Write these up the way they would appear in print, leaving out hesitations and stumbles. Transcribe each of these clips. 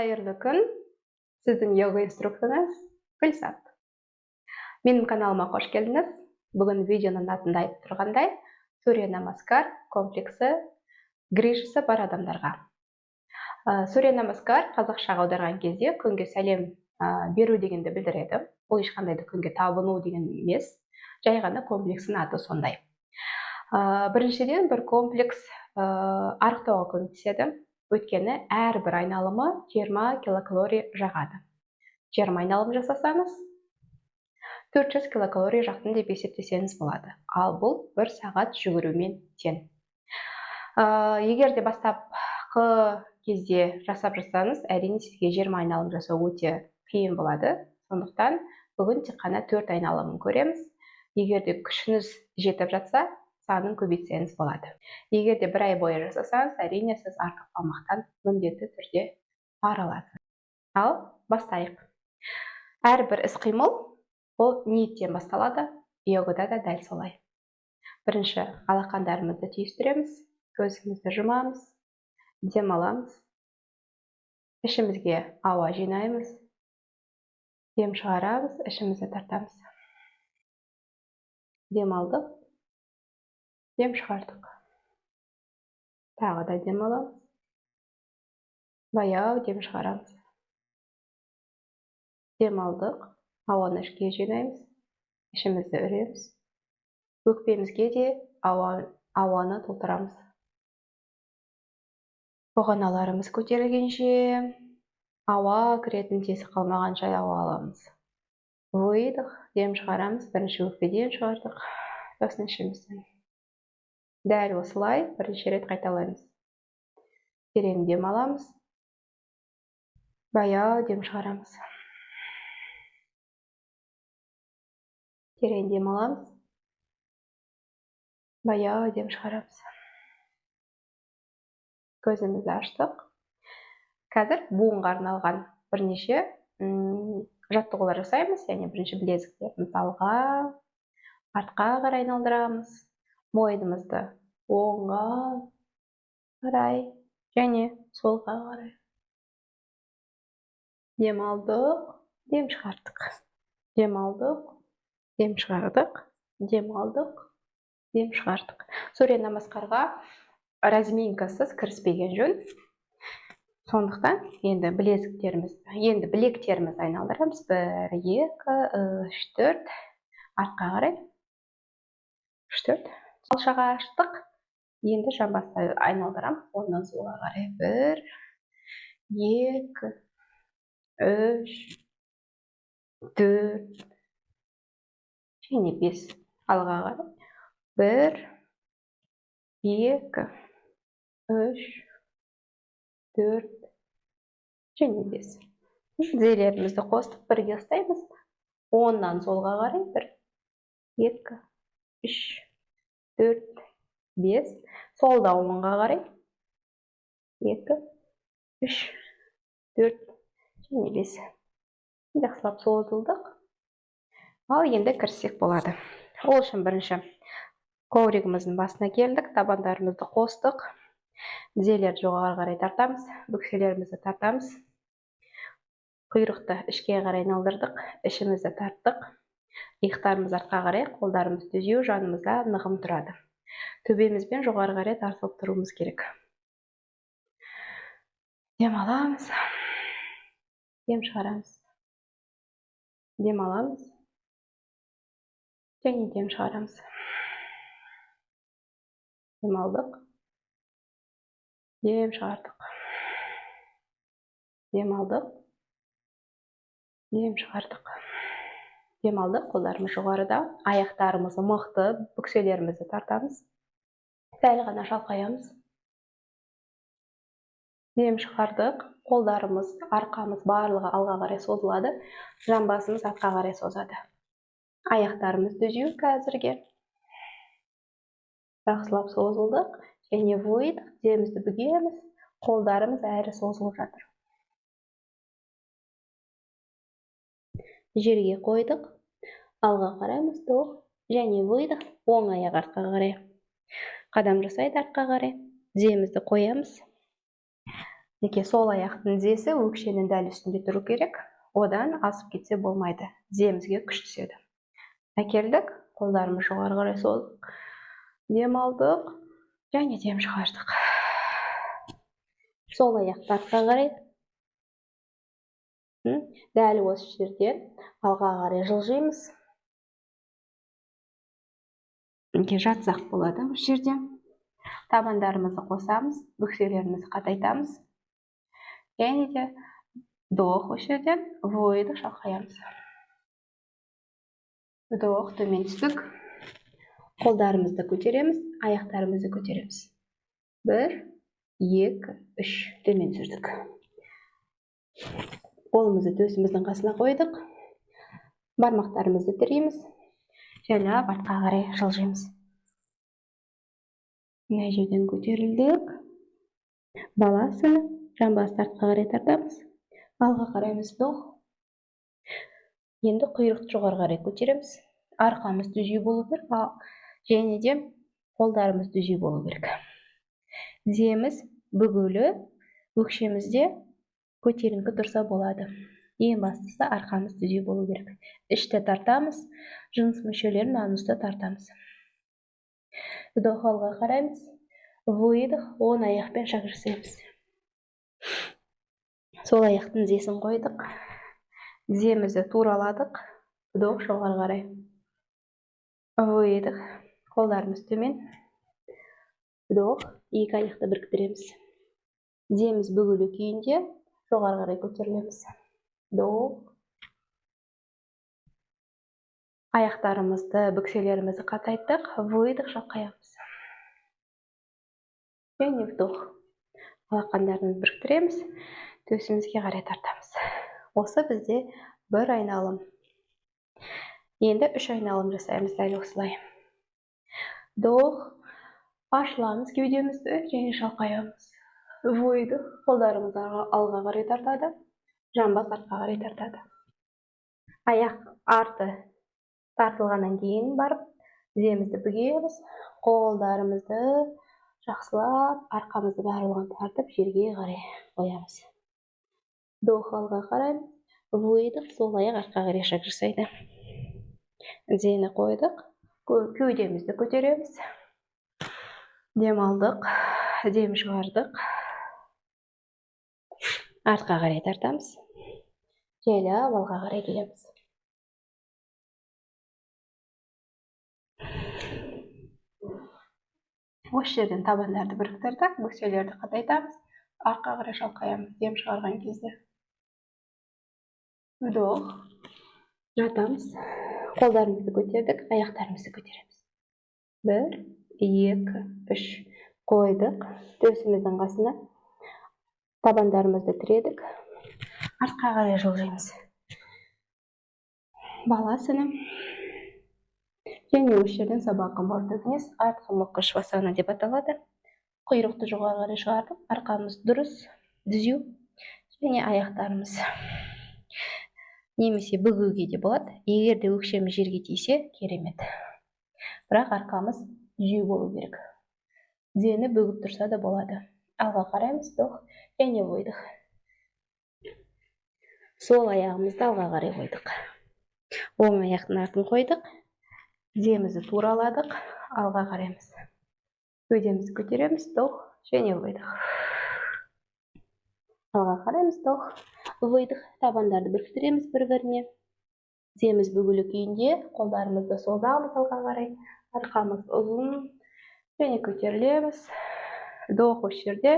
Қайырлы күн. Сіздің йога инструкторыңыз Гүлсат. Менің каналыма қош келдіңіз. Бүгін видеоның атында айтып тұрғандай, Сурья Намаскар комплексі грижасы бар адамдарға. Сурья Намаскар қазақшаға аударған кезде күнге сәлем беру дегенді білдіреді. Бұл ешқандай да күнге табыну деген емес, жай ғана комплекстің аты сондай. Біріншіден бір комплекс арықтауға көмектеседі. Өйткені әрбір айналымы 20 килокалория жағады. 20 айналым жасасаңыз, 400 килокалория жақтың деп есептесеңіз болады. Ал бұл 1 сағат жүгірумен тең. Егер де бастапқы кезде жасап жатсаңыз, әрине сізге 20 айналым жасау өте қиын болады. Сондықтан бүгін тек қана 4 айналымын көреміз. Егер де күшіңіз жетіп жатса, санын көбейтсеңіз болады. Егер де 1 ай бойы жасасаңыз, әрине сіз артық салмақтан міндетті түрде арыласыз. Ал бастайық. Әрбір іс-қимыл ол ниеттен басталады, йогада да дәл солай. Бірінші алақандарымызды түйістіреміз, көзімізді жұмамыз, демаламыз, ішімізге ауа жинаймыз, дем шығарамыз, ішімізді тартамыз. Демалдық, дем шығардық. Тағы да дем аламыз. Баяу дем шығарамыз. Дем алдық, ауаны ішке жинаймыз, ішімізді үреміз. Өкпемізге де ауаны толтырамыз. Бұғаналарымыз көтерілгенше, ауа кіретін тесік қалмағанша ауа аламыз. Выдох, дем шығарамыз, бірінші өкпеден шығардық, сосын ішімізден. Дәл осылай бірінші рет қайталаймыз. Терең дем аламыз. Баяу дем шығарамыз. Терең дем аламыз. Баяу дем шығарамыз. Көзімізді аштық. Қазір буынға арналған бірнеше жаттығулар жасаймыз. Яғни бірінші білезіктерімізді алға, артқа қарай айналдырамыз. Мойнымызды оңға қарай және солға қарай. Дем алдық, дем шығардық. Дем алдық, дем шығардық. Дем алдық, дем шығардық. Сурья намаскарға разминкасыз кіріспеген жөн. Сондықтан енді білектерімізді айналдырамыз. 1, 2, 3, 4. Артқа қарай. 3, 4. Алшаға аштық. Енді жамбасты айналдырам. Ондан солға қарай. 1, 2, 3, 4, және 5. Алға қарай. 1, 2, 3, 4, және 5. Тізелерімізді қостық, бірге ұстаймыз. Ондан солға қарай. 1, 2, 3, 4, 5. Солда оңға қарай. 2, 3, 4, және 5. Жақсылап созылдық. Ал енді кіріссек болады. Ол үшін бірінші ковригіміздің басына келдік, табандарымызды қостық. Тізелерді жоғары қарай тартамыз, бүкселерімізді тартамыз. Құйрықты ішке қарай айналдырдық, ішімізді тарттық. Иықтарымыз артқа қарай, қолдарымыз түзеу, жанымызда нығым тұрады. Төбемізбен жоғары қарай тартылып тұруымыз керек. Дем аламыз. Дем шығарамыз. Дем аламыз. Және дем шығарамыз. Дем алдық. Дем шығардық. Дем алдық. Дем шығардық. Дем алдық. Қолдарымыз жоғарыда. Аяқтарымызды мықты, бүкселерімізді тартамыз. Сәл ғана шалқаямыз. Дем шығардық. Қолдарымыз, арқамыз барлығы алға қарай созылады. Жамбасымыз артқа қарай созады. Аяқтарымыз түзеу қазірге. Жақсылап созылдық. Және выдох, тіземізді бүгеміз. Қолдарымыз әрі созылып жатыр. Жерге қойдық. Алға қараймыз, тоқ. Және выдох, оң аяқ артқа қарай. Қадам жасайды артқа қарай. Тіземізді қоямыз. Неке сол аяқтың тізесі өкшенің дәл үстінде тұру керек. Одан асып кетсе болмайды. Тіземізге күш түседі. Әкелдік, қолдарымыз жоғары қарай создық. Дем алдық және дем шығардық. Сол аяқты артқа қарай. Дәл осы жерден алға қарай жылжимыз. Жатсақ болады осы жерде. Табандарымызды қосамыз, бөкселерімізді қатайтамыз. Және де вдох осы жерден, выдох шалқаямыз. Вдох, төмен түстік. Қолдарымызды көтереміз, аяқтарымызды көтереміз. 1, 2, 3, төмен түсірдік. Қолымызды төсіміздің қасына қойдық. Бармақтарымызды тірейміз. Жайлап артқа қарай жылжимыз. Мына жерден көтерілдік. Баласыны жамбасты артқа қарай тартамыз. Алға қараймыз, вдох. Енді құйрықты жоғары қарай көтереміз. Арқамыз түзу болу керек, және де қолдарымыз түзу болу керек. Тіземіз бүгулі, өкшемізде көтеріңкі тұрса болады. Ең бастысы арқамыз түзу болу керек. Ішті тартамыз, жыныс мүшелерін анусты тартамыз. Вдох, алға қараймыз. Выдох, оң аяқпен шаг жасаймыз. Сол аяқтың тізесін қойдық. Тіземізді тураладық. Вдох, жоғары қарай. Выдох, қолдарымыз төмен. Вдох, екі аяқты біріктіреміз. Тіземіз бүгулі күйінде жоғары қарай көтерілеміз. Вдох. Аяқтарымызды, бөкселерімізді қатайттық. Выдох, шалқаямыз. Және вдох. Алақандарымызды біріктіреміз. Төсімізге қарай тартамыз. Осы бізде бір айналым. Енді 3 айналым жасаймыз дәл осылай. Вдох. Ашыламыз кеудемізді және шалқаямыз. Выдох. Қолдарымыз алға қарай тартады. Жамбас артқа қарай тартады. Аяқ арты тартылғаннан кейін барып, тіземізді бүгеміз. Қолдарымызды жақсылап, арқамызды барлығын тартып, жерге қарай қоямыз. Вдох, алға қараймыз. Выдох, сол аяқ артқа қарай шаг жасайды. Тізені қойдық. Кеудемізді көтереміз. Дем алдық, дем шығардық. Артқа қарай тартамыз. Жайлап алға қарай келеміз. Осы жерден табандарды біріктірдік, бөкселерді қатайтамыз. Артқа қарай шалқаямыз, дем шығарған кезде. Вдох. Жатамыз. Қолдарымызды көтердік, аяқтарымызды көтереміз. 1, 2, 3. Қойдық. Төсіміздің қасына. Табандарымызды тіредік. Артқа қарай жылжимыз. Баласыны. Және осы жерден сабаққа бардыңыз. Артқы мұқы швасана деп аталады. Құйрықты жоғары қарай шығардық. Арқамыз дұрыс, түзу. Және аяқтарымыз. Немесе бүгуге де болады. Егер де өкшеміз жерге тисе, керемет. Бірақ арқамыз түзу болу керек. Тізені бүгіп тұрса да болады. Алға қараймыз, вдох, және выдох. Сол аяғымызды алға қарай қойдық. Оң аяқтың артын қойдық. Тіземізді тураладық. Алға қараймыз. Кеудемізді көтереміз, вдох, және выдох. Алға қараймыз, вдох, выдох. Табандарды біріктіреміз бір-біріне. Тіземіз бүгулі күйінде, қолдарымызды созамыз алға қарай. Арқамыз ұзын және көтерілеміз. Вдох, осы жерде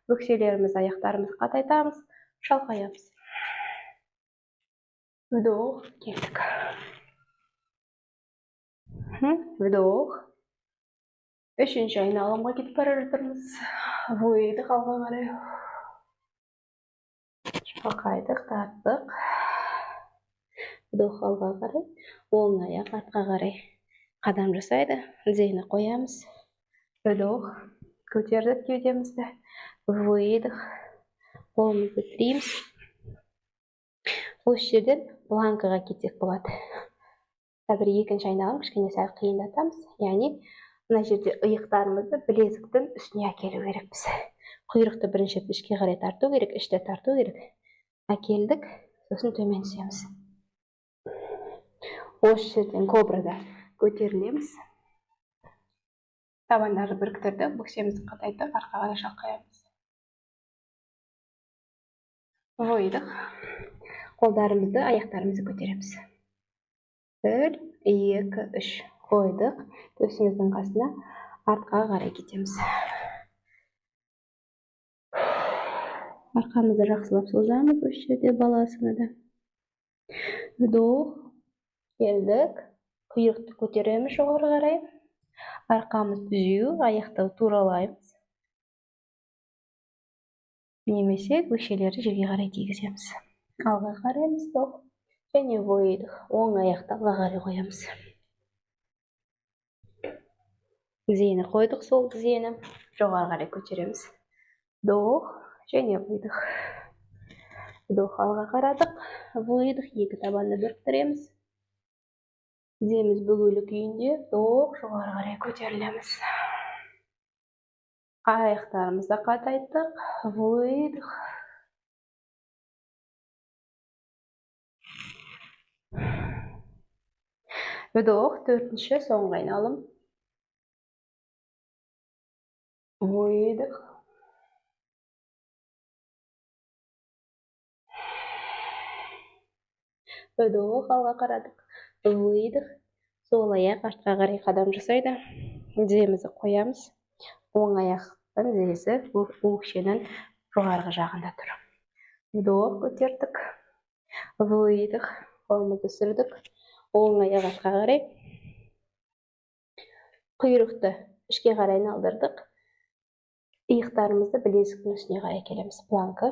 бөкселеріміз, аяқтарымыз қатайтамыз, шалқаямыз. Вдох, келдік. Вдох. Үшінші айналымға кетіп бара жатырмыз. Выдох, алға қарай. Шалқайдық, тарттық. Вдох, алға қарай. Оң аяқ артқа қарай қадам жасайды. Тізені қоямыз. Вдох. Көтердік кеудемізді. Выдох. Қолымызды тіреміз. Осы жерден планкаға кетсек болады. Қазір екінші айналым кішкене сәл қиындатамыз. Яғни мына жерде иықтарымызды білезіктің үстіне әкелу керекпіз. Құйрықты бірінші ішке қарай тарту керек, іште тарту керек. Әкелдік, сосын төмен түсеміз. Осы жерден кобрада көтерілеміз. Табандарды біріктірдік, бөксемізді қатайттық, арқаға қарай шалқаямыз. Қойдық. Қолдарымызды, аяқтарымызды көтереміз. 1, 2, 3. Қойдық. Төсіміздің қасына артқа қарай кетеміз. Арқамызды жақсылап созамыз, осы жерде баласынада. Вдох. Келдік. Құйрықты көтереміз жоғары қарай. Арқамыз түзеу, аяқты туралаймыз. Немесе өкшелерді жерге қарай тигіземіз. Алға қараймыз, вдох. Және выдох. Оң аяқты алға қарай қоямыз. Тізені қойдық, сол тізені жоғары қарай көтереміз. Вдох. Және выдох. Вдох, алға қарадық. Выдох, екі табанды біріктіреміз. Тіземіз бүгулі күйінде, вдох, жоғары қарай көтерілеміз. Аяқтарымызды қатайттық. Выдох. Вдох, төртінші соңғы айналым. Выдох. Вдох, алға қарадық. Выдох. Сол аяқ артқа қарай қадам жасайды. Тіземізді қоямыз. Оң аяқтың тізесі өкшенің жоғарғы жағында тұр. Вдох, көтердік. Выдох. Қолымызды сүрдік. Оң аяқ артқа қарай. Құйрықты ішке қарай айналдырдық. Иықтарымызды білезіктің үстіне қарай келеміз. Планка.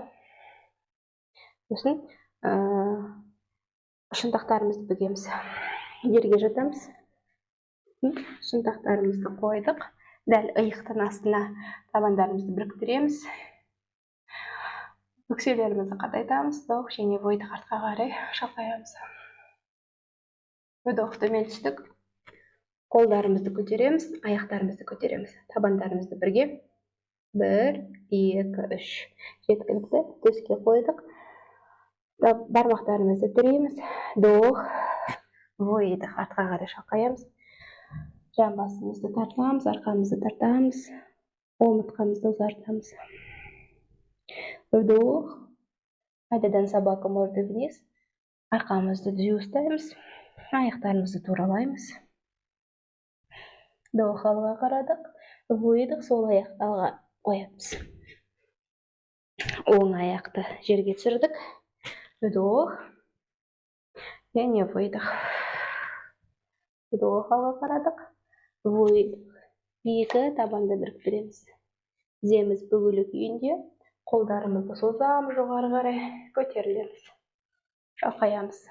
Сосын шынтақтарымызды бүгеміз. Жерге жатамыз. Шынтақтарымызды қойдық. Дәл иықтың астына табандарымызды біріктіреміз. Өкшелерімізді қатайтамыз. Вдох, және выдох, артқа қарай шалқаямыз. Вдох, төмен түстік. Қолдарымызды көтереміз, аяқтарымызды көтереміз. Табандарымызды бірге. 1, 2, 3. Жеткілікті. Төске қойдық. Бармақтарымызды тіреміз. Вдох, выдох, артқа қарай шалқаямыз. Жамбасымызды тартамыз, арқамызды тартамыз. Омыртқамызды ұзартамыз. Вдох. Қайтадан собака мордой вниз. Арқамызды түзу ұстаймыз. Аяқтарымызды туралаймыз. Вдох, алға қарадық. Выдох, сол аяқты алға қоямыз. Оң аяқты жерге түсірдік. Вдох. Және выдох. Вдох, алға қарадық. Выдох. Екі табанды біріктіреміз. Тіземіз бүгулі күйінде. Қолдарымызды созамыз жоғары қарай. Көтерілеміз. Шалқаямыз.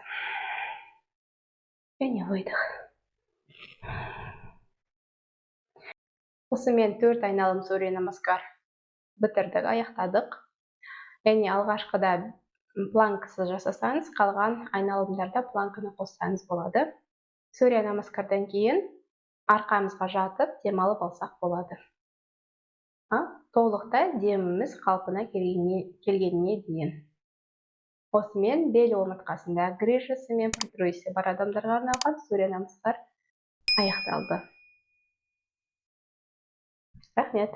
Және выдох. Осымен 4 айналым Сурья намаскар бітірдік, аяқтадық. Және алғашқыда планкасы жасасаңыз, қалған айналымдарда планканы қоссаңыз болады. Сурья намаскардан кейін арқамызға жатып, демалып алсақ болады. Толықтай деміміз қалпына келгеніне дейін. Осымен бел омыртқасында грыжасы мен протрузиясы бар адамдарға арналған Сурья намаскар аяқталды. Рахмет.